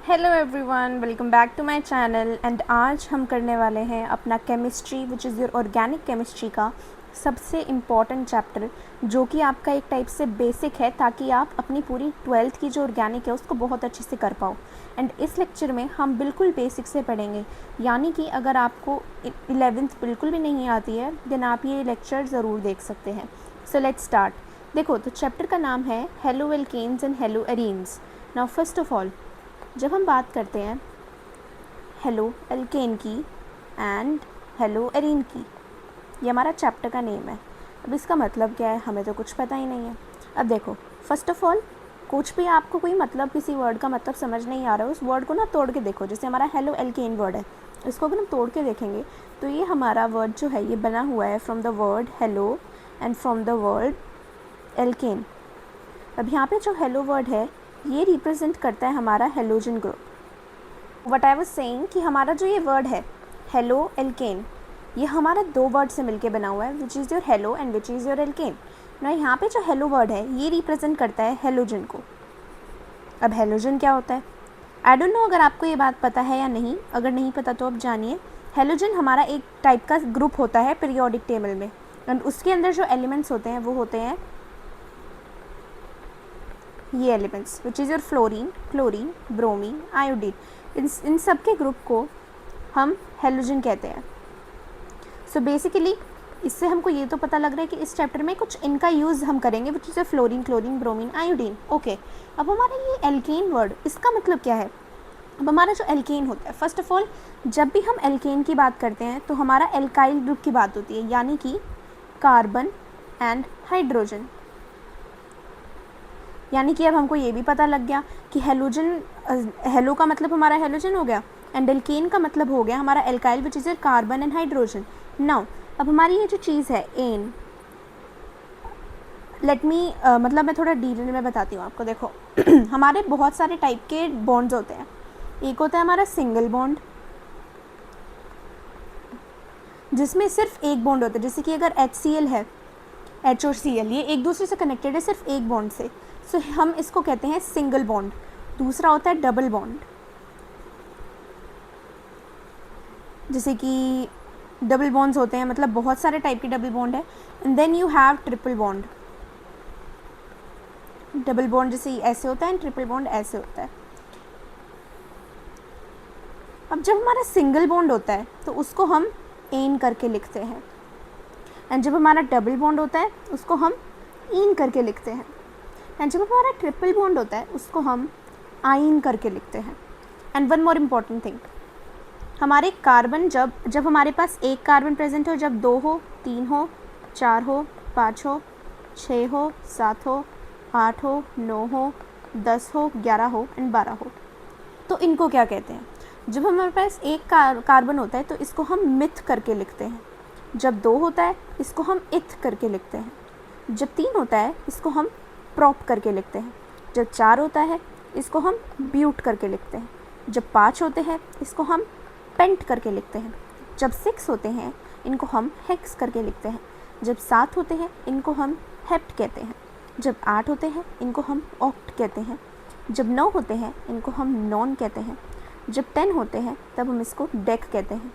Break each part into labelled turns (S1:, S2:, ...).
S1: Hello everyone, welcome back to my channel. And आज हम करने वाले हैं अपना chemistry which is your organic chemistry का सबसे इम्पॉर्टेंट चैप्टर, जो कि आपका एक टाइप से बेसिक है ताकि आप अपनी पूरी 12th की जो ऑर्गेनिक है उसको बहुत अच्छे से कर पाओ। एंड इस लेक्चर में हम बिल्कुल बेसिक से पढ़ेंगे, यानी कि अगर आपको 11th बिल्कुल भी नहीं आती है देन आप ये लेक्चर ज़रूर देख सकते हैं। So let's start. देखो, तो चैप्टर का नाम है haloalkanes and haloarenes. Now first of all, जब हम बात करते हैं हेलो एल्केन की एंड हेलो एरीन की, ये हमारा चैप्टर का नेम है। अब इसका मतलब क्या है हमें तो कुछ पता ही नहीं है। अब देखो, फर्स्ट ऑफ ऑल कुछ भी आपको कोई मतलब किसी वर्ड का मतलब समझ नहीं आ रहा है, उस वर्ड को ना तोड़ के देखो। जैसे हमारा हेलो एल्केन वर्ड है, इसको अगर हम तोड़ के देखेंगे तो ये हमारा वर्ड जो है ये बना हुआ है from the word halo and from the word alkane. अब यहाँ पे जो हेलो वर्ड है ये रिप्रेजेंट करता है हमारा halogen group. What I was saying कि हमारा जो ये वर्ड है हेलो एल्केन, ये हमारा दो वर्ड से मिलके बना हुआ है, which is your halo and which is your alkane. ना यहाँ पे जो हेलो वर्ड है ये रिप्रेजेंट करता है हेलोजन को। अब हेलोजन क्या होता है, आई डोंट नो अगर आपको ये बात पता है या नहीं। अगर नहीं पता तो अब जानिए। हेलोजन हमारा एक टाइप का ग्रुप होता है पीरियोडिक टेबल में, एंड उसके अंदर जो एलिमेंट्स होते हैं वो होते हैं ये elements, which is your fluorine, chlorine, bromine, iodine. इन सब के ग्रुप को हम हेलोजन कहते हैं। सो बेसिकली इससे हमको ये तो पता लग रहा है कि इस चैप्टर में कुछ इनका यूज़ हम करेंगे, विच is your fluorine, chlorine, bromine, iodine. Okay, अब हमारा ये एल्केन वर्ड, इसका मतलब क्या है। अब हमारा जो एल्केन होता है, फर्स्ट ऑफ ऑल जब भी हम एल्केन की बात करते हैं तो हमारा एल्काइल ग्रुप की बात होती है, यानी कि कार्बन एंड हाइड्रोजन। यानी कि अब हमको ये भी पता लग गया कि हेलोजन, हेलो का मतलब हमारा हेलोजन हो गया एंड एल्केन का मतलब हो गया हमारा alkyl, which is carbon and hydrogen. Now अब हमारी ये जो चीज़ है एन, लेट मी मतलब मैं थोड़ा डिटेल में बताती हूँ आपको। देखो हमारे बहुत सारे टाइप के बॉन्ड्स होते हैं। एक होता है हमारा सिंगल बॉन्ड, जिसमें सिर्फ एक बॉन्ड होता है, जैसे कि अगर HCl है, H और Cl ये एक दूसरे से कनेक्टेड है सिर्फ एक बॉन्ड से, सो हम इसको कहते हैं सिंगल बॉन्ड। दूसरा होता है डबल बॉन्ड, जैसे कि डबल बॉन्ड्स होते हैं, मतलब बहुत सारे टाइप के डबल बॉन्ड है। And then you have triple bond. Double bond जैसे ऐसे होता है एंड ट्रिपल बॉन्ड ऐसे होता है। अब जब हमारा सिंगल बॉन्ड होता है तो उसको हम एन करके लिखते हैं, एंड जब हमारा डबल बॉन्ड होता है उसको हम इन करके लिखते हैं, एंड जब हमारा ट्रिपल बॉन्ड होता है उसको हम आइन करके लिखते हैं। And one more important thing, हमारे कार्बन जब हमारे पास एक कार्बन प्रेजेंट हो, जब 2 हो, 3 हो, 4 हो, 5 हो, 6 हो, 7 हो, 8 हो, 9 हो, 10 हो, 11 हो एंड 12 हो, तो इनको क्या कहते हैं। जब हमारे पास एक कार्बन होता है तो इसको हम मिथ करके लिखते हैं। जब 2 होता है इसको हम इथ करके लिखते हैं। जब 3 होता है इसको हम प्रॉप करके लिखते हैं। जब 4 होता है इसको हम ब्यूट करके लिखते हैं। जब 5 होते हैं इसको हम पेंट करके लिखते हैं। जब 6 होते हैं इनको हम हेक्स करके लिखते हैं। जब 7 होते हैं इनको हम हेप्ट कहते हैं। जब 8 होते हैं इनको हम ऑक्ट कहते हैं। जब 9 होते हैं इनको हम नॉन कहते हैं। जब 10 होते हैं तब हम इसको डेक कहते हैं।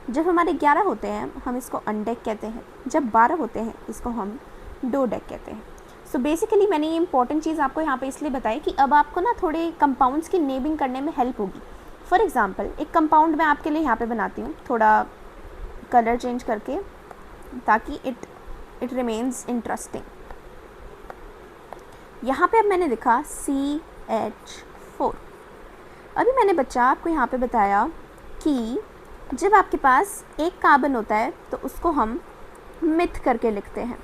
S1: जब हमारे 11 होते हैं हम इसको अनडेक कहते हैं। जब 12 होते हैं इसको हम डो डेक कहते हैं। सो बेसिकली मैंने ये इंपॉर्टेंट चीज़ आपको यहाँ पे इसलिए बताई कि अब आपको ना थोड़े कंपाउंड्स की नेमिंग करने में हेल्प होगी। फॉर एग्ज़ाम्पल एक कंपाउंड मैं आपके लिए यहाँ पे बनाती हूँ, थोड़ा कलर चेंज करके, ताकि इट रिमेन्स इंटरेस्टिंग। यहाँ पे अब मैंने लिखा CH4। अभी मैंने बच्चा आपको यहाँ पे बताया कि जब आपके पास एक कार्बन होता है तो उसको हम मिथ करके लिखते हैं।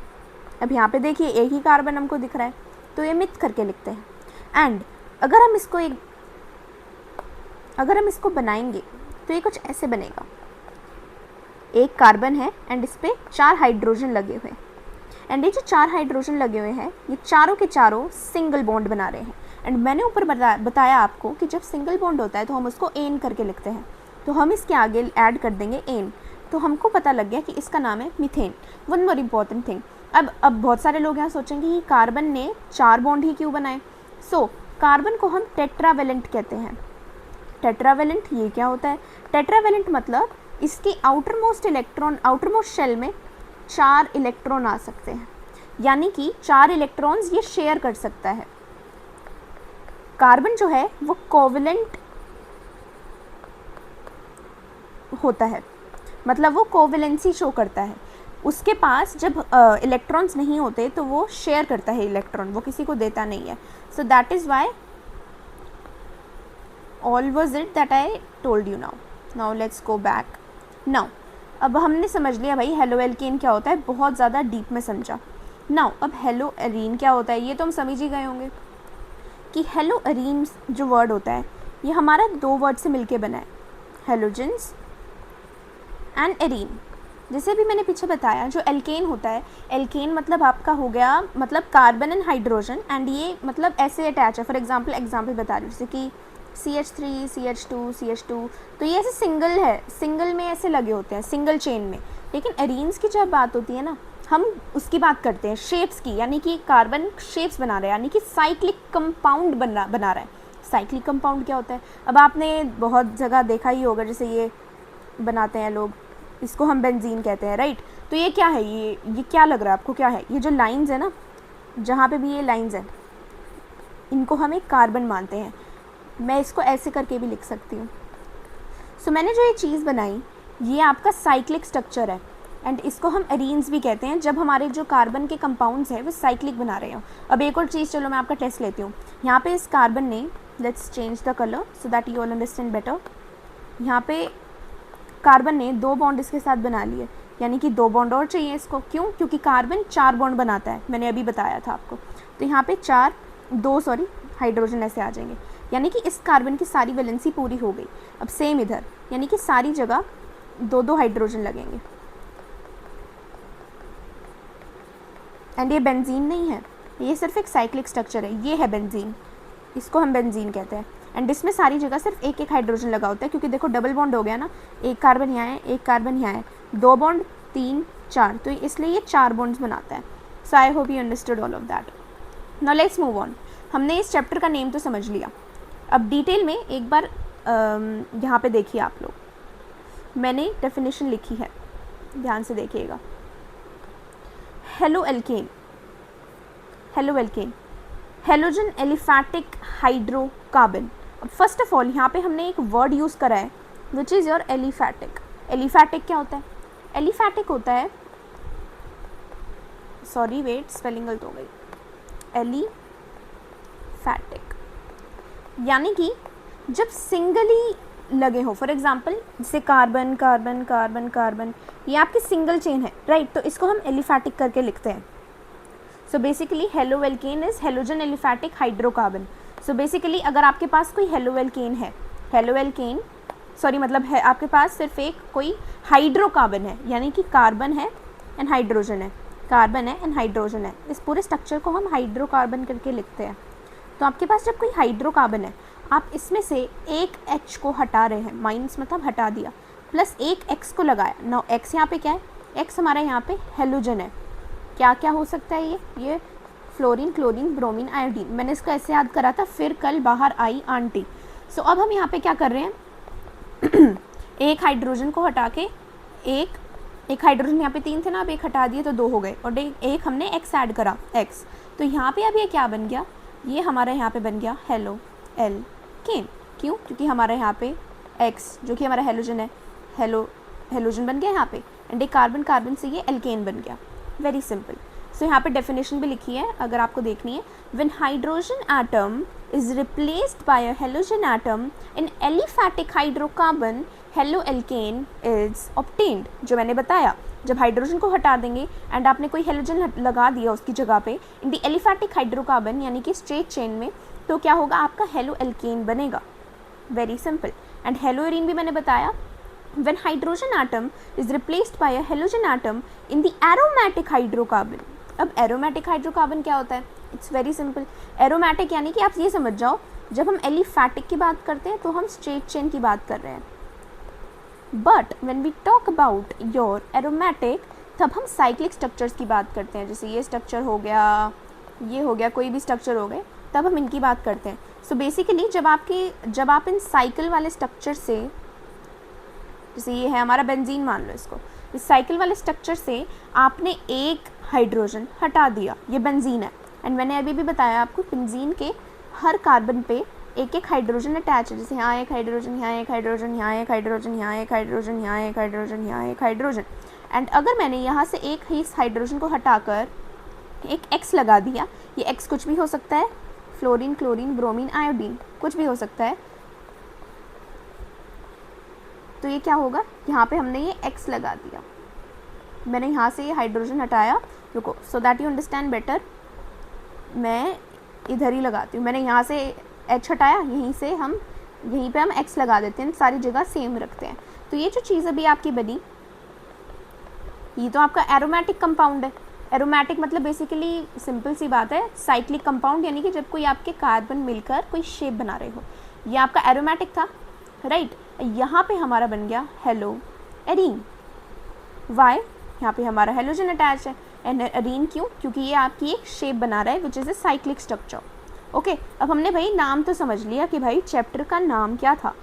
S1: अब यहाँ पे देखिए एक ही कार्बन हमको दिख रहा है तो ये मिथ करके लिखते हैं। एंड अगर हम इसको बनाएंगे तो ये कुछ ऐसे बनेगा। एक कार्बन है एंड इस पर 4 हाइड्रोजन लगे हुए हैं, एंड ये जो 4 हाइड्रोजन लगे हुए हैं ये चारों के चारों सिंगल बॉन्ड बना रहे हैं। एंड मैंने ऊपर बताया आपको कि जब सिंगल बॉन्ड होता है तो हम उसको एन करके लिखते हैं, तो हम इसके आगे ऐड कर देंगे एन, तो हमको पता लग गया कि इसका नाम है methane. One more important thing, अब बहुत सारे लोग यहाँ सोचेंगे कि कार्बन ने 4 बॉन्ड ही क्यों बनाए। सो कार्बन को हम टेट्रावेलेंट कहते हैं। टेट्रावेलेंट ये क्या होता है? टेट्रावेलेंट मतलब इसकी आउटरमोस्ट शेल में 4 इलेक्ट्रॉन आ सकते हैं, यानी कि 4 इलेक्ट्रॉन्स ये शेयर कर सकता है। कार्बन जो है वो कोवेलेंट होता है, मतलब वो कोवेलेंसी शो करता है। उसके पास जब इलेक्ट्रॉन्स नहीं होते तो वो शेयर करता है इलेक्ट्रॉन, वो किसी को देता नहीं है। So that is why all was it that I told you. Now let's go back. Now अब हमने समझ लिया भाई हेलो एल्केन क्या होता है, बहुत ज़्यादा डीप में समझा। नाउ अब हेलो एरीन क्या होता है ये तो हम समझ ही गए होंगे कि हेलो एरीन जो वर्ड होता है ये हमारा 2 वर्ड से मिलके बना है, हेलोजेंस एंड एरीन। जैसे भी मैंने पीछे बताया, जो एल्केन होता है, एल्केन मतलब आपका हो गया मतलब कार्बन एंड हाइड्रोजन, एंड ये मतलब ऐसे अटैच है। फॉर एग्जांपल बता रही हूँ, जैसे कि CH3 CH2 CH2, तो ये ऐसे सिंगल है, सिंगल में ऐसे लगे होते हैं, सिंगल चेन में। लेकिन एरीन्स की जब बात होती है ना, हम उसकी बात करते हैं शेप्स की, यानी कि कार्बन शेप्स बना रहा है, यानी कि साइक्लिक कंपाउंड बना रहा है। साइक्लिक कंपाउंड क्या होता है? अब आपने बहुत जगह देखा ही होगा, जैसे ये बनाते हैं लोग, इसको हम बेंजीन कहते हैं, राइट? तो ये क्या है, ये क्या लग रहा है आपको, क्या है ये जो लाइंस है ना, जहाँ पे भी ये लाइंस हैं, इनको हम एक कार्बन मानते हैं। मैं इसको ऐसे करके भी लिख सकती हूँ। सो मैंने जो ये चीज़ बनाई ये आपका साइक्लिक स्ट्रक्चर है, एंड इसको हम एरीन्स भी कहते हैं, जब हमारे जो कार्बन के कंपाउंड्स हैं वो साइक्लिक बना रहे हो। अब एक और चीज़, चलो मैं आपका टेस्ट लेती हूँ। यहाँ पे इस कार्बन ने, let's change the colour so that you all understand better. यहाँ पे कार्बन ने 2 बॉन्ड इसके साथ बना लिए, यानी कि 2 बॉन्ड और चाहिए इसको। क्यों? क्योंकि कार्बन 4 बॉन्ड बनाता है, मैंने अभी बताया था आपको। तो यहाँ पे 2 हाइड्रोजन ऐसे आ जाएंगे, यानी कि इस कार्बन की सारी वैलेंसी पूरी हो गई। अब सेम इधर, यानी कि सारी जगह 2 हाइड्रोजन लगेंगे। एंड ये बेंजीन नहीं है, ये सिर्फ एक साइक्लिक स्ट्रक्चर है, ये है बेंजीन, इसको हम बेंजीन कहते हैं। एंड इसमें सारी जगह सिर्फ एक हाइड्रोजन लगा होता है, क्योंकि देखो डबल बॉन्ड हो गया ना, एक कार्बन यहाँ है, एक कार्बन यहाँ है, 2 बॉन्ड 3 4, तो इसलिए ये 4 बॉन्ड्स बनाता है। So I hope you understood all of that. Now let's move on. हमने इस चैप्टर का नेम तो समझ लिया, अब डिटेल में एक बार यहाँ पे देखिए आप लोग, मैंने डेफिनेशन लिखी है, ध्यान से देखिएगा। Halo alkane, halogen aliphatic hydrocarbon. अब फर्स्ट ऑफ ऑल यहाँ पे हमने एक वर्ड यूज़ करा है which is your aliphatic. Aliphatic क्या होता है? एलिफैटिक होता है, सॉरी वेट स्पेलिंग गलत हो गई, एलिफैटिक यानी कि जब सिंगली लगे हो। फॉर एग्जांपल जैसे कार्बन कार्बन कार्बन कार्बन, ये आपकी सिंगल चेन है, राइट? तो इसको हम एलिफैटिक करके लिखते हैं। So basically halo alkane is halogen aliphatic hydrocarbon. So basically अगर आपके पास कोई हेलो एल्केन है, मतलब है आपके पास सिर्फ एक कोई हाइड्रोकार्बन है, यानी कि कार्बन है एंड हाइड्रोजन है, कार्बन है एंड हाइड्रोजन है, इस पूरे स्ट्रक्चर को हम हाइड्रोकार्बन करके लिखते हैं। तो आपके पास जब कोई हाइड्रोकार्बन है, आप इसमें से एक H को हटा रहे हैं, माइनस मतलब हटा दिया, प्लस एक X को लगाया। नाउ X यहाँ पे क्या है? X हमारा यहाँ पे हेलोजन है। क्या क्या हो सकता है ये फ्लोरीन, क्लोरीन, ब्रोमीन, आयोडीन। मैंने इसको ऐसे याद करा था, फिर कल बाहर आई आंटी। सो अब हम यहाँ पे क्या कर रहे हैं एक हाइड्रोजन को हटा के एक हाइड्रोजन यहाँ पे 3 थे ना, अब एक हटा दिए तो 2 हो गए, और एक हमने X ऐड करा X। तो यहाँ पे अब ये क्या बन गया? ये हमारा यहाँ पे बन गया हेलो एल्केन। क्यों? क्योंकि हमारा यहाँ पे X जो कि हमारा हेलोजन है, हेलोजन बन गया यहाँ पे, एंड एक कार्बन से ये एल्केन बन गया। Very simple. सो यहाँ पे डेफिनेशन भी लिखी है अगर आपको देखनी है। When hydrogen atom is replaced by a halogen atom in aliphatic hydrocarbon, halo alkane is obtained. जो मैंने बताया, जब हाइड्रोजन को हटा देंगे एंड आपने कोई हेलोजन लगा दिया उसकी जगह पे इन द एलिफैटिक हाइड्रोकार्बन यानी कि स्ट्रेट चेन में, तो क्या होगा? आपका हेलो एल्केन बनेगा। Very simple. And hello arene भी मैंने बताया, when hydrogen atom is replaced by a halogen atom in the aromatic hydrocarbon। अब aromatic hydrocarbon क्या होता है? It's very simple। aromatic यानी कि आप ये समझ जाओ, जब हम एलिफैटिक की बात करते हैं तो हम स्ट्रेट चेन की बात कर रहे हैं, but when we talk about your aromatic, तब हम साइक्लिक स्ट्रक्चर्स की बात करते हैं। जैसे ये स्ट्रक्चर हो गया, ये हो गया, कोई भी स्ट्रक्चर हो गए, तब हम इनकी बात करते हैं। सो बेसिकली जब आप इन साइकिल वाले स्ट्रक्चर से, जैसे ये है हमारा बेंजीन मान लो इसको, इस साइकिल वाले स्ट्रक्चर से आपने एक हाइड्रोजन हटा दिया, ये बेंजीन है, एंड मैंने अभी भी बताया आपको बेंजीन के हर कार्बन पे एक एक हाइड्रोजन अटैच है, जैसे यहाँ एक हाइड्रोजन, यहाँ एक हाइड्रोजन, यहाँ एक हाइड्रोजन, यहाँ एक हाइड्रोजन, यहाँ एक हाइड्रोजन, यहाँ एक हाइड्रोजन। एंड अगर मैंने यहाँ से एक ही इस हाइड्रोजन को हटाकर एक X लगा दिया, ये X कुछ भी हो सकता है, फ्लोरीन, क्लोरीन, ब्रोमीन, आयोडीन, कुछ भी हो सकता है, तो ये क्या होगा, यहाँ पे हमने ये X लगा दिया, मैंने यहाँ से ये हाइड्रोजन हटाया, रुको so that you understand better, मैं इधर ही लगाती हूँ, मैंने यहाँ से H हटाया, यहीं पे हम X लगा देते हैं, सारी जगह सेम रखते हैं। तो ये जो चीज़ अभी आपकी बनी, ये तो आपका एरोमेटिक कंपाउंड है। एरोमेटिक मतलब बेसिकली सिंपल सी बात है, साइक्लिक कंपाउंड यानी कि जब कोई आपके कार्बन मिलकर कोई शेप बना रहे हो, ये आपका एरोमेटिक था, राइट। यहाँ पे हमारा बन गया हेलो एरीन, वाई, यहाँ पे हमारा हेलोजन अटैच है, एंड एरीन क्यों, क्योंकि ये आपकी एक शेप बना रहा है which is a cyclic structure. Okay, अब हमने भाई नाम तो समझ लिया कि भाई चैप्टर का नाम क्या था।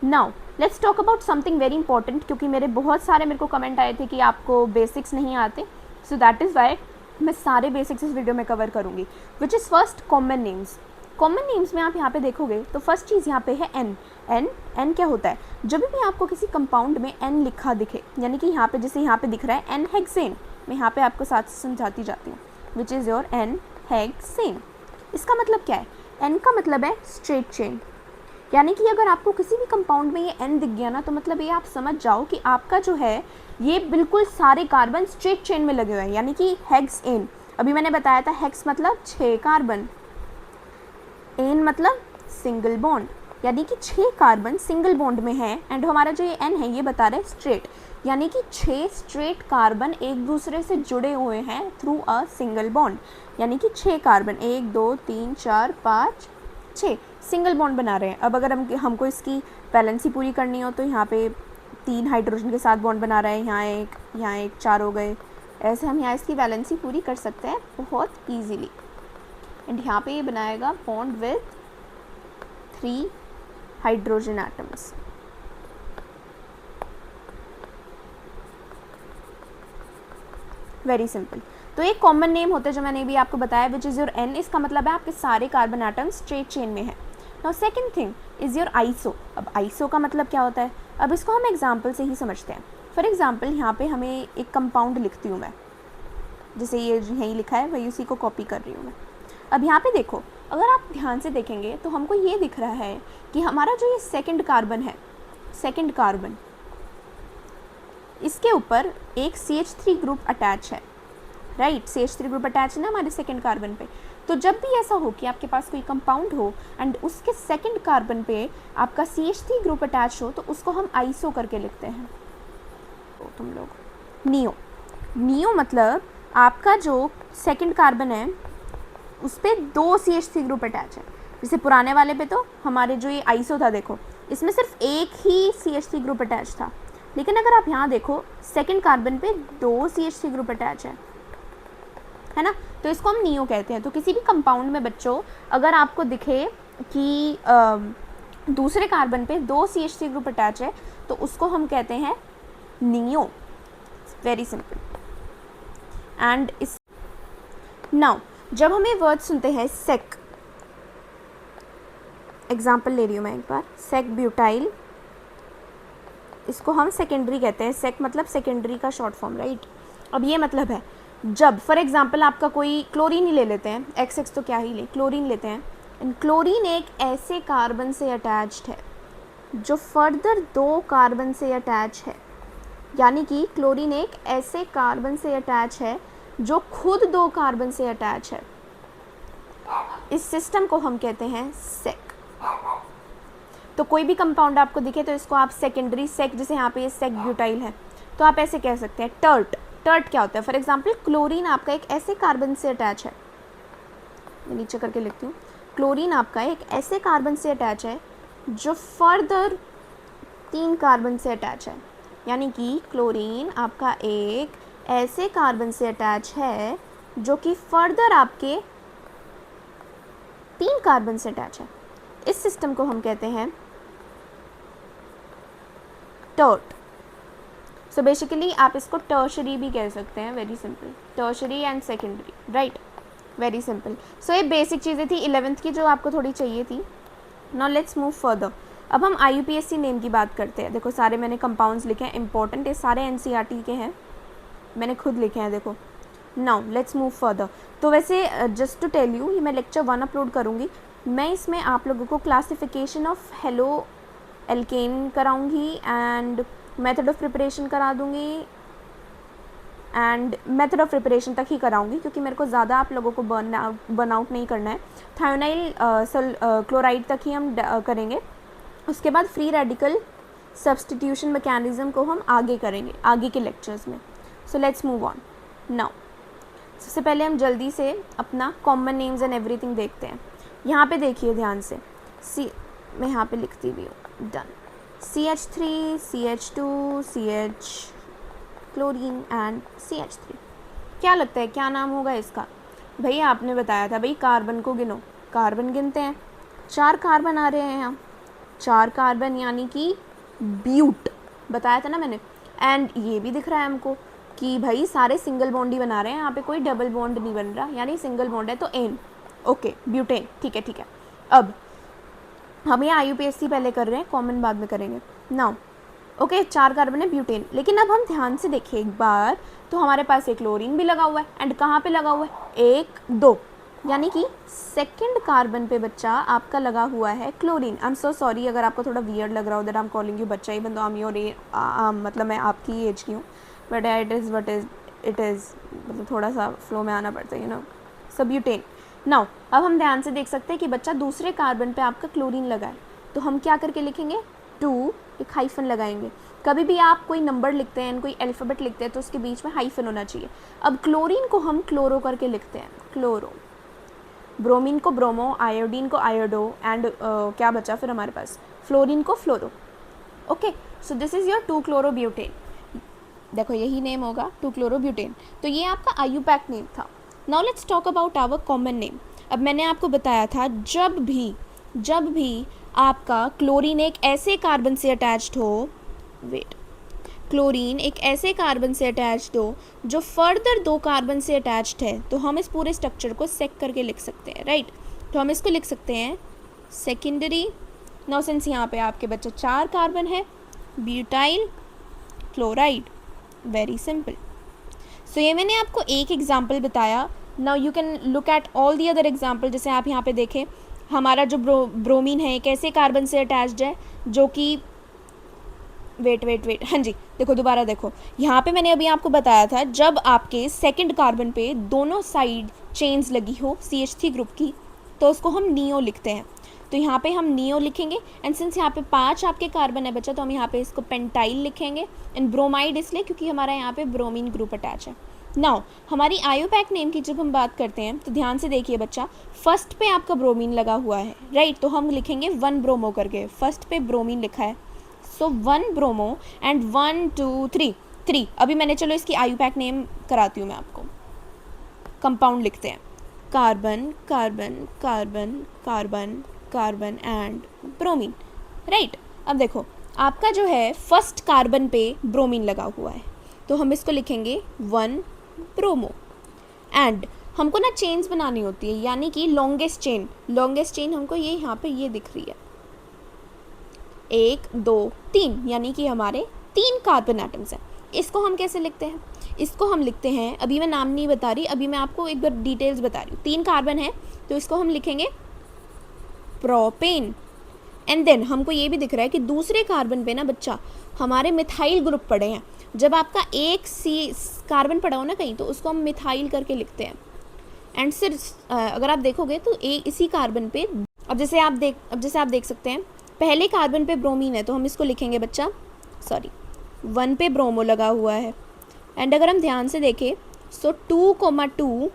S1: Now let's talk about something very important, क्योंकि मेरे को कमेंट आए थे कि आपको बेसिक्स नहीं आते, सो दैट इज़ वाई मैं सारे बेसिक्स इस वीडियो में कवर करूँगी, which is first common names. Common names में आप यहाँ पे देखोगे तो फर्स्ट चीज़ यहाँ पे है एन। एन क्या होता है, जब भी आपको किसी कंपाउंड में एन लिखा दिखे, यानी कि यहाँ पे जैसे यहाँ पे दिख रहा है एन हेक्सेन, मैं यहाँ पे आपको साथ समझाती जाती हूँ, which is your n hexane. इसका मतलब क्या है, एन का मतलब है स्ट्रेट चेन, यानी कि अगर आपको किसी भी कंपाउंड में ये एन दिख गया ना, तो मतलब ये आप समझ जाओ कि आपका जो है ये बिल्कुल सारे कार्बन स्ट्रेट चेन में लगे हुए हैं, यानी कि हेक्स एन। अभी मैंने बताया था हेक्स मतलब 6 कार्बन, एन मतलब सिंगल बॉन्ड, यानी कि 6 कार्बन सिंगल बॉन्ड में है, एंड हमारा जो ये एन है ये बता रहा है स्ट्रेट, यानी कि 6 स्ट्रेट कार्बन एक दूसरे से जुड़े हुए हैं थ्रू अ सिंगल बॉन्ड, यानी कि 6 कार्बन 1 2 3 4 5 6 सिंगल बॉन्ड बना रहे हैं। अब अगर हमको इसकी वैलेंसी पूरी करनी हो तो यहाँ पे 3 हाइड्रोजन के साथ बॉन्ड बना रहे हैं, यहाँ एक 4 हो गए, ऐसे हम यहाँ इसकी वैलेंसी पूरी कर सकते हैं बहुत ईजीली। एंड यहाँ पे ये बनाएगा bond with 3 hydrogen atoms. Very simple. तो एक कॉमन नेम होता है जो मैंने भी आपको बताया, विच इज़ योर एन। इसका मतलब है आपके सारे कार्बन एटम्स स्ट्रेट चेन में है। Now second thing is your iso. अब आइसो का मतलब क्या होता है, अब इसको हम एग्जाम्पल से ही समझते हैं। फॉर एग्जाम्पल यहाँ पे हमें एक कंपाउंड लिखती हूँ मैं, जैसे ये यहीं लिखा है वही उसी को कॉपी कर रही हूँ मैं। अब यहाँ पे देखो, अगर आप ध्यान से देखेंगे तो हमको ये दिख रहा है कि हमारा जो ये सेकंड कार्बन है, सेकंड कार्बन, इसके ऊपर एक CH3 ग्रुप अटैच है, राइट। CH3 ग्रुप अटैच है ना हमारे सेकंड कार्बन पे। तो जब भी ऐसा हो कि आपके पास कोई कंपाउंड हो एंड उसके सेकंड कार्बन पे आपका CH3 ग्रुप अटैच हो, तो उसको हम आइसो करके लिखते हैं। तो तुम लोग नियो, नियो मतलब आपका जो सेकंड कार्बन है उस पर 2 CH3 ग्रुप अटैच है। जैसे पुराने वाले पे तो हमारे जो ये आइसो था, देखो इसमें सिर्फ एक ही CH3 ग्रुप अटैच था, लेकिन अगर आप यहाँ देखो सेकंड कार्बन पे 2 CH3 ग्रुप अटैच है ना, तो इसको हम नियो कहते हैं। तो किसी भी कंपाउंड में बच्चों अगर आपको दिखे कि दूसरे कार्बन पे 2 CH3 ग्रुप अटैच है, तो उसको हम कहते हैं नियो। Very simple. एंड इस नाउ जब हम ये वर्ड सुनते हैं सेक, एग्जाम्पल ले रही हूँ मैं एक बार, सेक ब्यूटाइल, इसको हम सेकेंडरी कहते हैं। सेक मतलब सेकेंडरी का शॉर्ट फॉर्म, राइट। अब ये मतलब है जब फॉर एग्जांपल आपका कोई क्लोरीन ही ले लेते हैं, XX तो क्या ही ले, क्लोरीन लेते हैं, एंड क्लोरीन एक ऐसे कार्बन से अटैच्ड है जो फर्दर 2 कार्बन से अटैच है, यानी कि क्लोरीन एक ऐसे कार्बन से अटैच है जो खुद 2 कार्बन से अटैच है। इस सिस्टम को हम कहते हैं सेक। तो कोई भी कंपाउंड आपको दिखे तो इसको आप सेकेंडरी सेक, जैसे यहाँ पे ये सेक ब्यूटाइल है तो आप ऐसे कह सकते हैं। टर्ट, टर्ट क्या होता है, फॉर एग्जांपल क्लोरीन आपका एक ऐसे कार्बन से अटैच है, मैं नीचे करके लिखती हूँ, क्लोरीन आपका एक ऐसे कार्बन से अटैच है जो फर्दर 3 कार्बन से अटैच है, यानी कि क्लोरीन आपका एक ऐसे कार्बन से अटैच है जो कि फर्दर आपके 3 कार्बन से अटैच है। इस सिस्टम को हम कहते हैं टर्ट। सो बेसिकली आप इसको टर्शरी भी कह सकते हैं, very simple, tertiary and secondary, right, very simple. So ये बेसिक चीज़ें थी 11th की जो आपको थोड़ी चाहिए थी। Now let's move further. अब हम IUPAC नेम की बात करते हैं। देखो सारे मैंने कंपाउंड्स लिखे हैं, इंपॉर्टेंट, ये सारे NCERT के हैं, मैंने खुद लिखे हैं, देखो। Now let's move further. तो वैसे जस्ट टू टेल यू, ये मैं लेक्चर 1 अपलोड करूँगी, मैं इसमें आप लोगों को क्लासिफिकेशन ऑफ हेलो एल्केन कराऊंगी एंड मेथड ऑफ प्रिपरेशन करा दूंगी, एंड मेथड ऑफ प्रिपरेशन तक ही कराऊंगी क्योंकि मेरे को ज़्यादा आप लोगों को बर्न आउट नहीं करना है। थायोनाइल क्लोराइड तक ही हम करेंगे। उसके बाद फ्री रेडिकल सब्सटीट्यूशन मैकेनिज्म को हम आगे करेंगे आगे के लेक्चर्स में। So let's move on now. सबसे पहले हम जल्दी से अपना कॉमन नेम्स एंड एवरीथिंग देखते हैं। यहाँ पे देखिए ध्यान से, मैं यहाँ पे लिखती भी हूँ, done. CH3, CH2, CH chlorine and CH3। क्या लगता है क्या नाम होगा इसका? भैया आपने बताया था भाई कार्बन को गिनो, कार्बन गिनते हैं, 4 कार्बन आ रहे हैं यहाँ, 4 कार्बन यानी कि ब्यूट, बताया था ना मैंने। एंड ये भी दिख रहा है हमको कि भाई सारे सिंगल बॉन्ड ही बना रहे हैं, यहाँ पे कोई डबल बॉन्ड नहीं बन रहा, यानी सिंगल बॉन्ड है तो एन, ओके, ब्यूटेन, ठीक है ठीक है। अब हम ये IUPAC पहले कर रहे हैं, कॉमन बाद में करेंगे। नाउ ओके, 4 कार्बन है, ब्यूटेन। लेकिन अब हम ध्यान से देखें एक बार, तो हमारे पास एक क्लोरीन भी लगा हुआ है, एंड कहाँ पे लगा हुआ है? 1 2, यानी कि सेकंड कार्बन पे बच्चा आपका लगा हुआ है chlorine. I am so sorry अगर आपको थोड़ा वियर्ड लग रहा हो that I am calling you बच्चा, ही बंदो, आई एम योर मतलब मैं आपकी ही एज की हूँ, but it is what is it is, मतलब थोड़ा सा फ्लो में आना पड़ता है, you know. So butane. Now अब हम ध्यान से देख सकते हैं कि बच्चा दूसरे कार्बन पे आपका क्लोरीन लगा है, तो हम क्या करके लिखेंगे? 2, एक हाइफन लगाएंगे। कभी भी आप कोई नंबर लिखते हैं, कोई अल्फ़ाबेट लिखते हैं, तो उसके बीच में हाइफन होना चाहिए। अब क्लोरीन को हम क्लोरो करके लिखते हैं, क्लोरो। ब्रोमीन को ब्रोमो, आयोडीन को आयोडो, एंड क्या बचा फिर हमारे पास? फ्लोरीन को fluoro. Okay, so this is your 2-chloro-butane। देखो यही नेम होगा 2-chloro-butane। तो ये आपका IUPAC नेम था। Now let's talk about our common name. अब मैंने आपको बताया था जब भी आपका क्लोरीन एक ऐसे कार्बन से अटैच्ड हो, क्लोरीन एक ऐसे कार्बन से अटैच्ड हो जो फर्दर 2 कार्बन से अटैच्ड है, तो हम इस पूरे स्ट्रक्चर को सेक करके लिख सकते हैं, राइट। तो हम इसको लिख सकते हैं सेकेंडरी। नाउ सिंस यहाँ पे आपके बच्चे 4 कार्बन है, butyl chloride, very simple. So ये मैंने आपको एक एग्जाम्पल बताया। Now you can look at all the other example. जैसे आप यहाँ पे देखें, हमारा जो ब्रोमीन है एक ऐसे कार्बन से अटैच्ड है जो कि वेट, हाँ जी, देखो दोबारा देखो, यहाँ पे मैंने अभी आपको बताया था जब आपके सेकंड कार्बन पे दोनों साइड चेन्स लगी हो CH3 ग्रुप की, तो उसको हम नियो लिखते हैं। तो यहाँ पे हम नियो लिखेंगे, एंड सिंस यहाँ पे 5 आपके कार्बन है बच्चा, तो हम यहाँ पे इसको पेंटाइल लिखेंगे, एंड ब्रोमाइड इसलिए क्योंकि हमारा यहाँ पे ब्रोमीन ग्रुप अटैच है। नाउ हमारी IUPAC नेम की जब हम बात करते हैं तो ध्यान से देखिए बच्चा, फर्स्ट पे आपका ब्रोमीन लगा हुआ है, राइट, तो हम लिखेंगे 1 ब्रोमो करके, फर्स्ट पे ब्रोमीन लिखा है, सो 1 ब्रोमो एंड 1 2 3। अभी मैंने, चलो इसकी IUPAC नेम कराती हूँ मैं आपको। कंपाउंड लिखते हैं, carbon carbon carbon carbon carbon and bromine, right. अब देखो आपका जो है फर्स्ट कार्बन पे ब्रोमीन लगा हुआ है, तो हम इसको लिखेंगे 1 ब्रोमो, एंड हमको ना चेन्स बनानी होती है, यानी कि लॉन्गेस्ट चेन हमको ये यहाँ पे ये दिख रही है, 1 2 3, यानी कि हमारे 3 कार्बन एटम्स हैं। इसको हम कैसे लिखते हैं? इसको हम लिखते हैं, अभी मैं नाम नहीं बता रही, अभी मैं आपको एक बार डिटेल्स बता रही हूँ। 3 कार्बन है तो इसको हम लिखेंगे प्रोपेन, एंड देन हमको ये भी दिख रहा है कि दूसरे कार्बन पे ना बच्चा हमारे मिथाइल ग्रुप पड़े हैं। जब आपका एक कार्बन पड़ा हो ना कहीं, तो उसको हम मिथाइल करके लिखते हैं। एंड सिर्फ अगर आप देखोगे तो इसी कार्बन पे, अब जैसे आप देख सकते हैं पहले कार्बन पे ब्रोमीन है, तो हम इसको लिखेंगे बच्चा, 1 पे ब्रोमो लगा हुआ है, एंड अगर हम ध्यान से देखें सो 2,2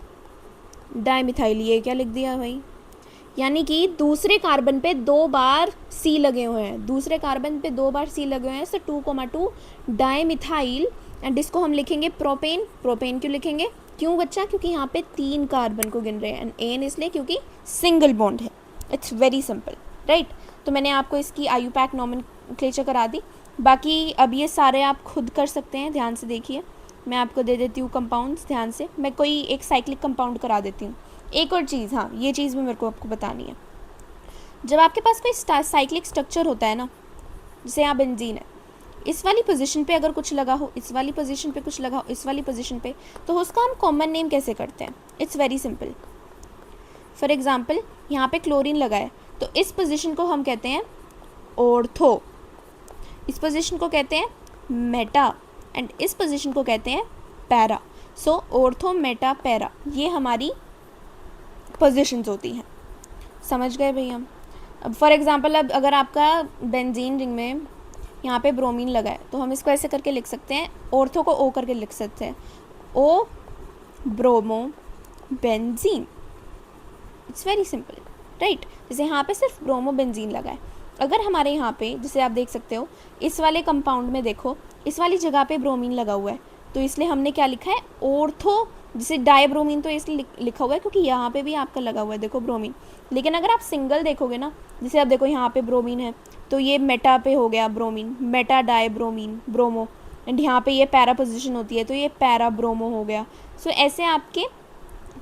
S1: डाइमिथाइल, ये क्या लिख दिया भाई, यानी कि दूसरे कार्बन पे 2 बार C लगे हुए हैं, दूसरे कार्बन पे 2 बार C लगे हुए हैं, सो 2,2 डाइमिथाइल, एंड इसको हम लिखेंगे प्रोपेन। प्रोपेन क्यों लिखेंगे? क्यों बच्चा? क्योंकि यहाँ पे 3 कार्बन को गिन रहे हैं, एंड एन इसलिए क्योंकि सिंगल बॉन्ड है। It's very simple. राइट। तो मैंने आपको इसकी IUPAC नॉमेनक्लेचर करा दी। बाकी अब ये सारे आप खुद कर सकते हैं, ध्यान से देखिए। मैं आपको दे देती हूँ कंपाउंड्स, ध्यान से। मैं कोई एक साइक्लिक कंपाउंड करा देती हूँ। एक और चीज़, हाँ ये चीज़ भी मेरे को आपको बतानी है। जब आपके पास कोई साइक्लिक स्ट्रक्चर होता है ना, जैसे यहाँ बेंजीन है, इस वाली पोजीशन पे अगर कुछ लगा हो, इस वाली पोजीशन पे कुछ लगा हो, इस वाली पोजीशन पे, तो उसका हम कॉमन नेम कैसे करते हैं? It's very simple. For example यहाँ पे क्लोरीन लगा है, तो इस पोजीशन को हम कहते हैं ऑर्थो, इस पोजीशन को कहते हैं मेटा, एंड इस पोजीशन को कहते हैं पैरा। सो ऑर्थो, मेटा, पैरा, ये हमारी पोजीशंस होती हैं। समझ गए भैया? अब फॉर एग्जांपल अब अगर आपका बेंजीन रिंग में यहाँ पे ब्रोमीन लगा है, तो हम इसको ऐसे करके लिख सकते हैं, ऑर्थो को ओ करके लिख सकते हैं, O bromo benzene. It's very simple, right. जैसे यहाँ पे सिर्फ ब्रोमो बेंजीन लगा है। अगर हमारे यहाँ पे, जैसे आप देख सकते हो इस वाले कंपाउंड में, देखो इस वाली जगह पे ब्रोमीन लगा हुआ है, तो इसलिए हमने क्या लिखा है? ऑर्थो। जैसे डायब्रोमीन तो इसलिए लिखा हुआ है क्योंकि यहाँ पे भी आपका लगा हुआ है, देखो ब्रोमीन। लेकिन अगर आप सिंगल देखोगे ना, जैसे आप देखो यहाँ पे ब्रोमीन है, तो ये मेटा पे हो गया ब्रोमीन, मेटा डायब्रोमीन, ब्रोमो, एंड यहाँ पे ये पैरा पोजिशन होती है, तो ये पैरा ब्रोमो हो गया। सो ऐसे आपके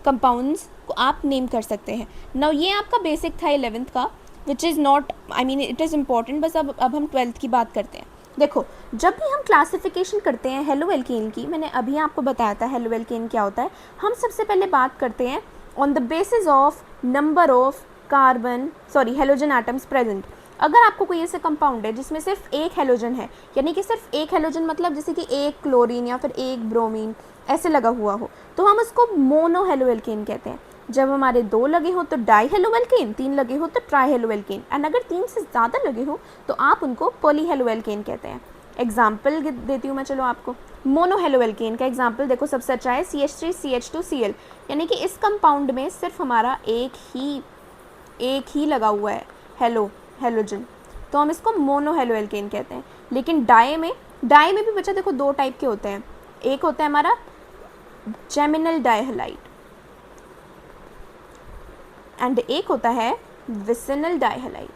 S1: कंपाउंड्स को आप नेम कर सकते हैं। नाउ ये आपका बेसिक था 11th का, which is not, I mean it is important. बस अब हम 12th की बात करते हैं। देखो, जब भी हम क्लासिफिकेशन करते हैं हेलो एल्केन की, मैंने अभी आपको बताया था हेलो एल्केन क्या होता है। हम सबसे पहले बात करते हैं on the basis of number of carbon, sorry halogen atoms present. अगर आपको कोई ऐसे कंपाउंड है जिसमें सिर्फ एक हेलोजन है, यानी कि सिर्फ एक हेलोजन मतलब जैसे कि एक क्लोरीन या फिर एक ब्रोमीन ऐसे लगा हुआ हो, तो हम उसको मोनो हेलो एल्केन कहते हैं। जब हमारे 2 लगे हो तो डाई हेलो एल्केन, 3 लगे हो तो ट्राई हेलो एल्केन, एंड अगर 3 से ज़्यादा लगे हो तो आप उनको पॉली हेलो एल्केन कहते हैं। एग्जाम्पल देती हूँ मैं, चलो आपको। मोनो हेलो एल्केन का एग्जाम्पल देखो, सबसे अच्छा है CH3 CH2 Cl, यानी कि इस कंपाउंड में सिर्फ हमारा एक ही लगा हुआ है हेलोजन, तो हम इसको मोनो हेलो एल्केन कहते हैं। लेकिन डाई में भी बच्चा देखो 2 टाइप के होते हैं। एक होता है हमारा जेमिनल डाइहैलाइड एंड एक होता है विसिनल डाइहैलाइड।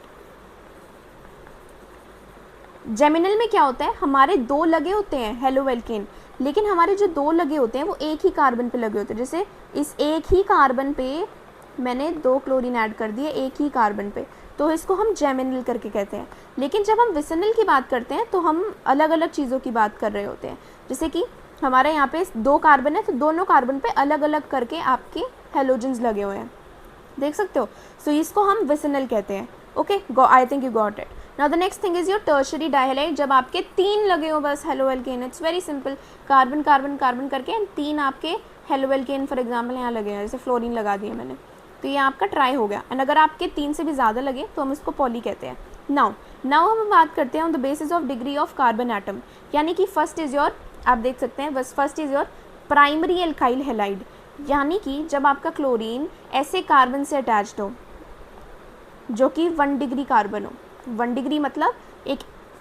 S1: जेमिनल में क्या होता है, हमारे 2 लगे होते हैं हेलो एल्केन, लेकिन हमारे जो 2 लगे होते हैं वो एक ही कार्बन पे लगे होते हैं। जैसे इस एक ही कार्बन पे मैंने 2 क्लोरीन ऐड कर दिए एक ही कार्बन पे, तो इसको हम जेमिनल करके कहते हैं। लेकिन जब हम विसिनल की बात करते हैं तो हम अलग अलग चीज़ों की बात कर रहे होते हैं। जैसे कि हमारे यहाँ पे 2 कार्बन है, तो दोनों कार्बन पे अलग अलग करके आपके हेलोजन्स लगे हुए हैं, देख सकते हो। सो इसको हम विसिनल कहते हैं। Okay, I think you got it. Now the next thing is your tertiary dihalide. जब आपके 3 लगे हो बस haloalkane, it's very simple, carbon carbon carbon करके एंड 3 आपके हेलो एल्केन फॉर एग्जाम्पल यहाँ लगे हैं, जैसे फ्लोरीन लगा दिए मैंने, तो ये आपका ट्राई हो गया। एंड अगर आपके 3 से भी ज़्यादा लगे तो हम इसको पॉली कहते हैं। नाउ हम बात करते हैं on the basis of degree of carbon atom, यानी कि फर्स्ट इज योर, आप देख सकते हैं बस, first is your primary alkyl halide, यानी कि जब आपका क्लोरीन ऐसे कार्बन से अटैच्ड हो जो कि 1 डिग्री कार्बन हो। 1 डिग्री मतलब एक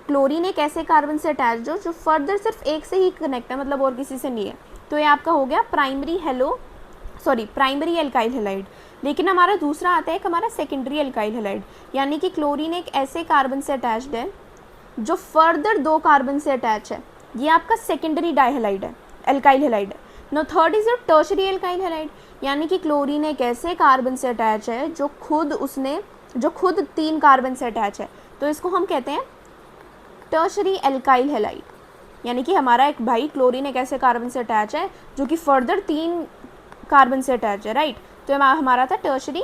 S1: क्लोरीन एक ऐसे कार्बन से अटैच्ड हो जो फर्दर सिर्फ एक से ही कनेक्ट है, मतलब और किसी से नहीं है, तो ये आपका हो गया प्राइमरी एल्काइल हैलाइड। लेकिन हमारा दूसरा आता है हमारा सेकेंडरी एल्काइल हैलाइड, यानी कि क्लोरीन एक ऐसे कार्बन से अटैच्ड है जो फर्दर 2 कार्बन से अटैच है, ये आपका सेकेंडरी डाइहैलाइड है, एल्काइल हैलाइड है। Now third is your tertiary alkyl halide, यानी कि क्लोरीन एक ऐसे कार्बन से अटैच है जो खुद 3 कार्बन से अटैच है, तो इसको हम कहते हैं टर्शरी एल्काइल हैलाइड। यानी कि हमारा एक भाई क्लोरीन एक ऐसे कार्बन से अटैच है जो कि फर्दर 3 कार्बन से अटैच है, राइट, तो हमारा था tertiary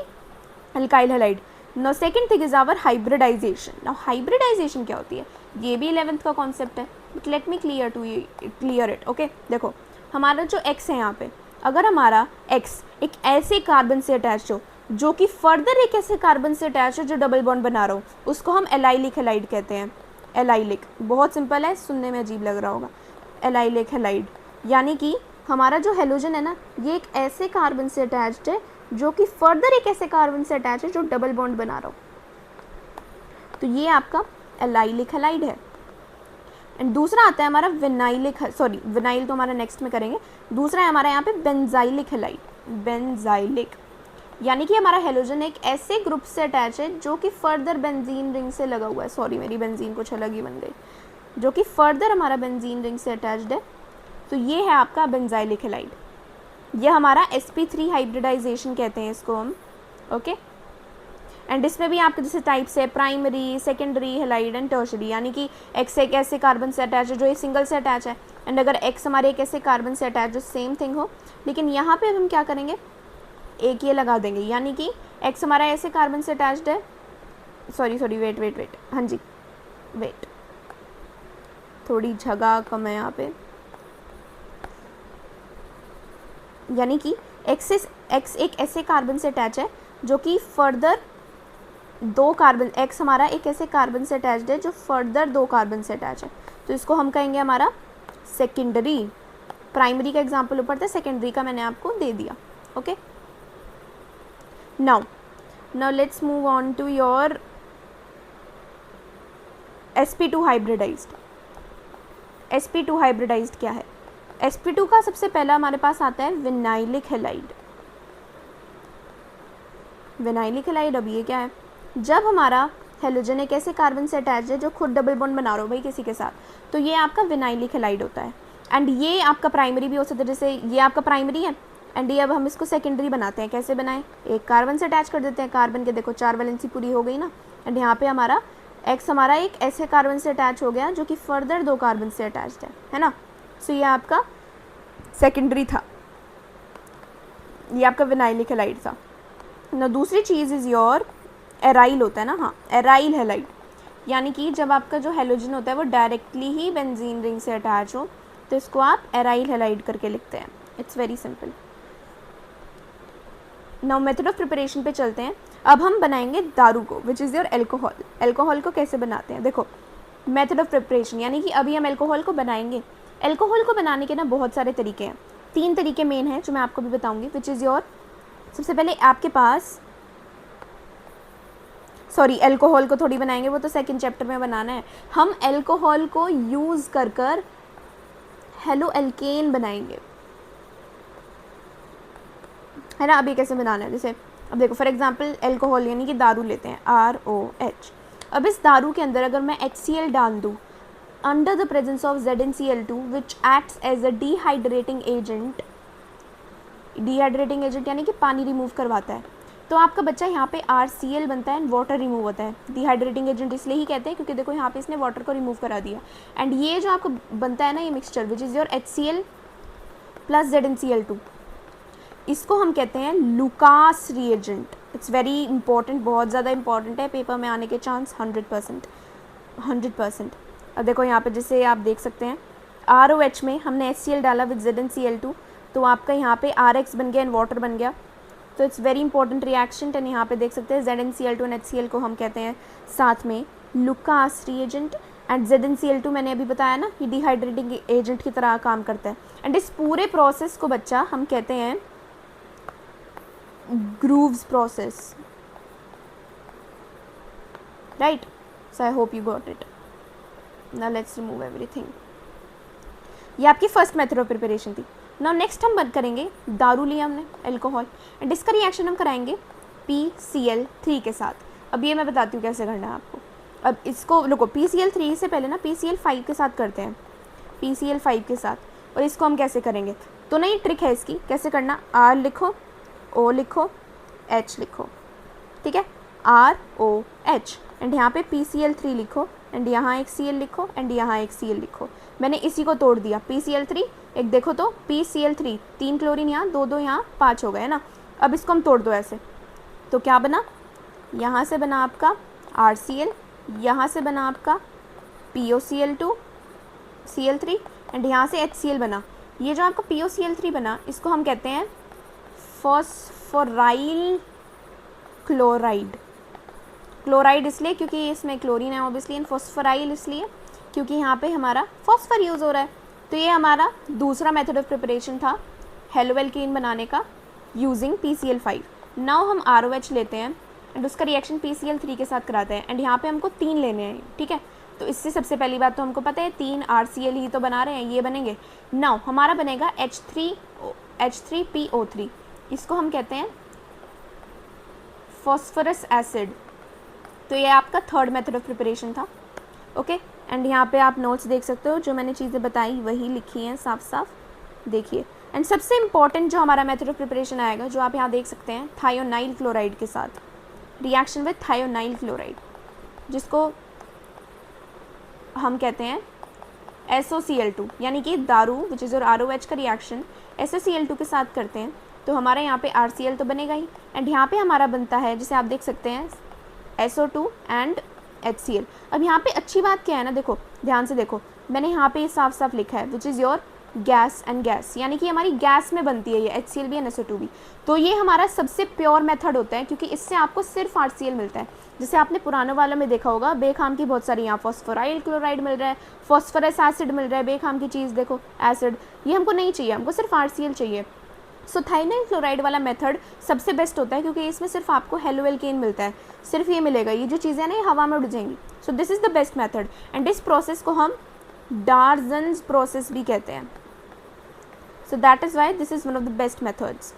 S1: alkyl halide. Now second thing is our hybridisation. Now hybridisation क्या होती है, ये भी 11th का कॉन्सेप्ट है, but let me clear it. Okay, देखो हमारा जो x है यहाँ पे, अगर हमारा x एक ऐसे कार्बन से अटैच हो जो कि फर्दर एक ऐसे कार्बन से अटैच हो जो डबल बॉन्ड बना रहा हो, उसको हम एलाइलिक हैलाइड कहते हैं। एलाइलिक बहुत सिंपल है, सुनने में अजीब लग रहा होगा, एलाइलिक हैलाइड, यानी कि हमारा जो हेलोजन है ना, ये एक ऐसे कार्बन से अटैच्ड है जो कि फर्दर एक ऐसे कार्बन से अटैच है जो डबल बॉन्ड बना रहा हो, तो ये आपका एलाइलिक हैलाइड है। एंड दूसरा आता है हमारा विनाइल तो हमारा नेक्स्ट में करेंगे। दूसरा है हमारा यहाँ पे बेंजाइलिक हैलाइड, बेंजाइलिक, यानी कि हमारा हेलोजन एक ऐसे ग्रुप से अटैच है जो कि फर्दर बेंजीन रिंग से लगा हुआ है, सॉरी मेरी बेंजीन कुछ अलग ही बन गई, जो कि फर्दर हमारा बेंजीन रिंग से अटैच्ड है। तो ये है आपका बेंजाइलिक हैलाइड, ये हमारा sp3 हाइब्रिडाइजेशन कहते हैं इसको हम, ओके। एंड इसमें भी आपके जैसे टाइप्स है primary, secondary halide and tertiary, यानी कि x एक ऐसे कार्बन से अटैच है जो ये सिंगल से अटैच है, एंड अगर x हमारे एक ऐसे कार्बन से अटैच जो सेम थिंग हो, लेकिन यहाँ पे हम क्या करेंगे, एक ये लगा देंगे, यानी कि x हमारा ऐसे कार्बन से अटैच्ड है, सॉरी वेट, हाँ जी वेट, थोड़ी जगह कम है यहाँ पे, यानी कि x एक ऐसे कार्बन से अटैच है जो कि फर्दर दो कार्बन, x हमारा एक ऐसे कार्बन से अटैच्ड है जो फर्दर दो कार्बन से अटैच है, तो इसको हम कहेंगे हमारा सेकेंडरी। प्राइमरी का एग्जांपल ऊपर था, सेकेंडरी का मैंने आपको दे दिया, okay. Now let's move on to your sp2 hybridised. sp2 hybridised क्या है, sp2 का सबसे पहला हमारे पास आता है विनाइलिक हैलाइड। विनाइलिक हैलाइड, अब ये क्या है, जब हमारा हेलोजन एक ऐसे कार्बन से अटैच है जो खुद डबल बॉन्ड बना रहा हो भाई किसी के साथ, तो ये आपका विनाइलिक हैलाइड होता है। एंड ये आपका प्राइमरी भी हो सकता है, जैसे ये आपका प्राइमरी है एंड ये अब हम इसको सेकेंडरी बनाते हैं। कैसे बनाएं, एक कार्बन से अटैच कर देते हैं, कार्बन के देखो 4 वैलेंसी पूरी हो गई ना, एंड यहाँ पे हमारा एक्स हमारा एक ऐसे कार्बन से अटैच हो गया जो कि फर्दर दो कार्बन से अटैच्ड है ना। सो ये आपका सेकेंडरी था, ये आपका विनाइलिक हैलाइड था ना। दूसरी चीज़ इज़ योर एराइल होता है ना, हाँ एराइल हैलाइड, यानी कि जब आपका जो हेलोजन होता है वो डायरेक्टली ही बेंजीन रिंग से अटैच हो, तो इसको आप एराइल हैलाइड करके लिखते हैं। It's very simple. Now method of preparation पे चलते हैं। अब हम बनाएंगे दारू को, विच इज़ योर एल्कोहल। एल्कोहल को कैसे बनाते हैं, देखो मेथड ऑफ प्रिपरेशन, यानी कि अभी हम एल्कोहल को बनाएंगे। एल्कोहल को बनाने के ना बहुत सारे तरीके हैं, 3 तरीके मेन हैं जो मैं आपको भी बताऊंगी, विच इज़ योर, सबसे पहले आपके पास, सॉरी एल्कोहल को थोड़ी बनाएंगे, वो तो सेकंड चैप्टर में बनाना है। हम एल्कोहल को यूज़ कर कर हेलो एल्केन बनाएंगे, है ना। अभी कैसे बनाना है, जैसे अब देखो फॉर एग्जांपल एल्कोहल यानी कि दारू लेते हैं, ROH। अब इस दारू के अंदर अगर मैं HCl डाल दूँ under the presence of ZnCl2 which acts as a dehydrating agent, dehydrating agent यानी कि पानी रिमूव करवाता है, तो आपका बच्चा यहाँ पे RCl बनता है एंड वाटर रिमूव होता है। डिहाइड्रेटिंग एजेंट इसलिए ही कहते हैं क्योंकि देखो यहाँ पे इसने वाटर को रिमूव करा दिया, एंड ये जो आपका बनता है ना ये mixture which is your HCl plus ZnCl2, इसको हम कहते हैं Lucas reagent. It's very important, बहुत ज़्यादा इंपॉर्टेंट है, पेपर में आने के चांस 100%। अब देखो यहाँ पे जैसे आप देख सकते हैं ROH में हमने HCl डाला विद ZnCl2, तो आपका यहाँ पे RX बन गया एंड वाटर बन गया, तो it's very important reaction. And यहाँ पे देख सकते हैं ZnCl2 एंड HCl को हम कहते हैं साथ में लुकास रिएजेंट, एंड ZnCl2 मैंने अभी बताया ना ये डिहाइड्रेटिंग एजेंट की तरह काम करता है। एंड इस पूरे प्रोसेस को बच्चा हम कहते हैं Groove's process, right. So I hope you got it. Now let's remove everything. ये आपकी फर्स्ट मेथड ऑफ प्रिपरेशन थी। नाउ नेक्स्ट हम बंद करेंगे, दारू लिया हमने एल्कोहल, एंड इसका रिएक्शन हम कराएंगे PCl3 के साथ। अब ये मैं बताती हूँ कैसे करना है आपको। अब इसको लोगों PCl3 से पहले ना PCl5 के साथ करते हैं, PCl5 के साथ, और इसको हम कैसे करेंगे, तो ना ये ट्रिक है इसकी कैसे करना। R लिखो, O लिखो, H लिखो, ठीक है, ROH, एंड यहाँ पे PCl3 लिखो, एंड यहाँ एक Cl लिखो, एंड यहाँ एक Cl लिखो। मैंने इसी को तोड़ दिया, PCl3 एक देखो तो PCl3 3 क्लोरीन यहाँ, 2 यहाँ 5 हो गए ना। अब इसको हम तोड़ दो ऐसे, तो क्या बना, यहाँ से बना आपका RCl, यहाँ से बना आपका POCl2 Cl3, एंड यहाँ से HCl बना। ये जो आपका POCl3 बना इसको हम कहते हैं फॉस्फोराइल क्लोराइड। क्लोराइड इसलिए क्योंकि इसमें क्लोरीन है ऑब्वियसली, एंड फॉस्फोराइल इसलिए क्योंकि यहाँ पे हमारा फॉस्फर यूज़ हो रहा है। तो ये हमारा दूसरा मेथड ऑफ प्रिपरेशन था हेलो एल्कीन बनाने का यूजिंग PCl5। नाउ हम ROH लेते हैं एंड उसका रिएक्शन PCl3 के साथ कराते हैं, एंड यहाँ पे हमको 3 लेने हैं, ठीक है। तो इससे सबसे पहली बात तो हमको पता है 3 RCl ही तो बना रहे हैं, ये बनेंगे। नाउ हमारा बनेगा H3PO3, इसको हम कहते हैं फॉस्फोरस एसिड। तो ये आपका थर्ड मेथड ऑफ प्रिपरेशन था। ओके, एंड यहाँ पे आप नोट्स देख सकते हो, जो मैंने चीज़ें बताई वही लिखी हैं साफ साफ, देखिए। एंड सबसे इम्पॉर्टेंट जो हमारा मेथड ऑफ प्रिपरेशन आएगा, जो आप यहाँ देख सकते हैं, थायोनाइल क्लोराइड के साथ रिएक्शन विद थायोनाइल क्लोराइड, जिसको हम कहते हैं SOCl2, यानी कि दारू विच इज़ और ROH का रिएक्शन SOCl2 के साथ करते हैं तो हमारा यहाँ पे RCl तो बनेगा ही, एंड यहाँ पे हमारा बनता है, जिसे आप देख सकते हैं, SO2 एंड HCl। अब यहाँ पे अच्छी बात क्या है ना, देखो ध्यान से देखो, मैंने यहाँ पे साफ साफ लिखा है which is your gas and gas, यानी कि हमारी गैस में बनती है ये HCl भी एंड SO2 भी। तो ये हमारा सबसे प्योर मेथड होता है, क्योंकि इससे आपको सिर्फ RCl मिलता है। जैसे आपने पुराने वालों में देखा होगा, बेखाम की बहुत सारी यहाँ फॉस्फोराइल क्लोराइड मिल रहा है, फॉस्फोरस एसिड मिल रहा है, बेखाम की चीज़ देखो एसिड, ये हमको नहीं चाहिए, हमको सिर्फ RCl चाहिए। सो थायोनाइल क्लोराइड वाला मेथड सबसे बेस्ट होता है, क्योंकि इसमें सिर्फ आपको हेलोएल्केन मिलता है, सिर्फ ये मिलेगा, ये जो चीज़ें ना ये हवा में उड़ जाएंगी। सो this is the best method, and इस प्रोसेस को हम डार्जन्स प्रोसेस भी कहते हैं। So that is why this is one of the best methods.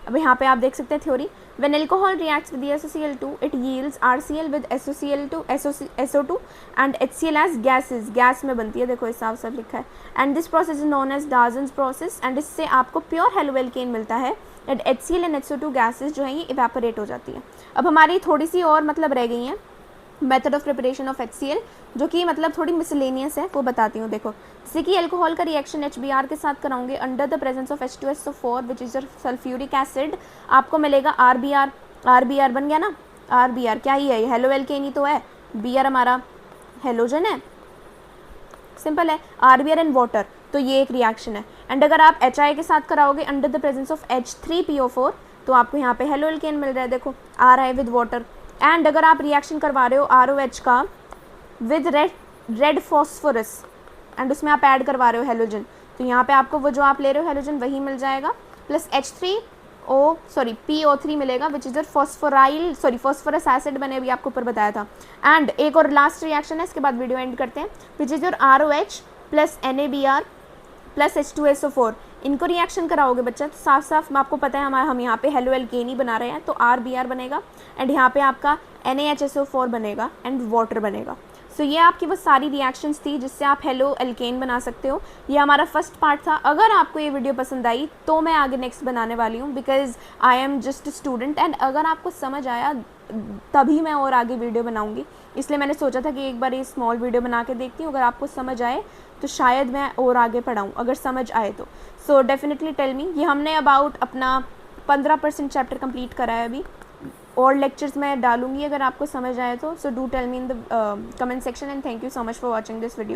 S1: अब यहाँ पे आप देख सकते हैं theory, when alcohol reacts with the SOCl2 it yields RCl with SOCl2 SO2 and HCl as gases, gas में बनती है, देखो इस साफ साफ लिखा है, and this process is known as Darzens process, and इससे आपको प्योर हेलोएल्केन मिलता है, and HCl and SO2 gases जो है ये इवेपोरेट हो जाती है। अब हमारी थोड़ी सी और मतलब रह गई हैं method of preparation of HCl, जो कि मतलब थोड़ी मिसलेनियस है, वो बताती हूँ। देखो, जैसे कि एल्कोहल का रिएक्शन HBr के साथ कराओगे under the presence of H2SO4 which is sulphuric acid, आपको मिलेगा RBr। RBr बन गया ना, RBr क्या ही है, ये हेलोएल्केन ही तो है, Br हमारा हेलोजन है, सिंपल है, RBr एंड वाटर, तो ये एक रिएक्शन है। एंड अगर आप HI के साथ कराओगे under the presence of H3PO4 तो आपको यहाँ पे हेलोएल्केन मिल रहा है, देखो RI विद वाटर। एंड अगर आप रिएक्शन करवा रहे हो ROH का विद रेड फॉस्फोरस एंड उसमें आप ऐड करवा रहे हो हेलोजन, तो यहाँ पे आपको वो जो आप ले रहे हो हेलोजन वही मिल जाएगा, प्लस PO3 मिलेगा विच इज़ फॉस्फोरस एसिड, मैंने अभी आपको ऊपर बताया था। एंड एक और लास्ट रिएक्शन है, इसके बाद वीडियो एंड करते हैं, विच is your ROH plus NaBr plus H2SO4। इनको रिएक्शन कराओगे बच्चा तो साफ साफ आपको पता है हम यहाँ पे हेलोएल्केन ही बना रहे हैं, तो RBr बनेगा, एंड यहाँ पे आपका NaHSO4 बनेगा एंड वाटर बनेगा। सो ये आपकी वो सारी रिएक्शंस थी जिससे आप हेलोएल्केन बना सकते हो। ये हमारा फर्स्ट पार्ट था। अगर आपको ये वीडियो पसंद आई तो मैं आगे नेक्स्ट बनाने वाली हूँ, because I am just student, and अगर आपको समझ आया तभी मैं और आगे वीडियो बनाऊँगी, इसलिए मैंने सोचा था कि एक बार ये स्मॉल वीडियो बना के देखती हूँ, अगर आपको समझ आए तो शायद मैं और आगे पढ़ाऊँ, अगर समझ आए तो। So definitely tell me. ये हमने अबाउट अपना 15% चैप्टर कंप्लीट करा है अभी, और लेक्चर्स मैं डालूंगी अगर आपको समझ आए तो। So do tell me in the comment section, and thank you so much for watching this video.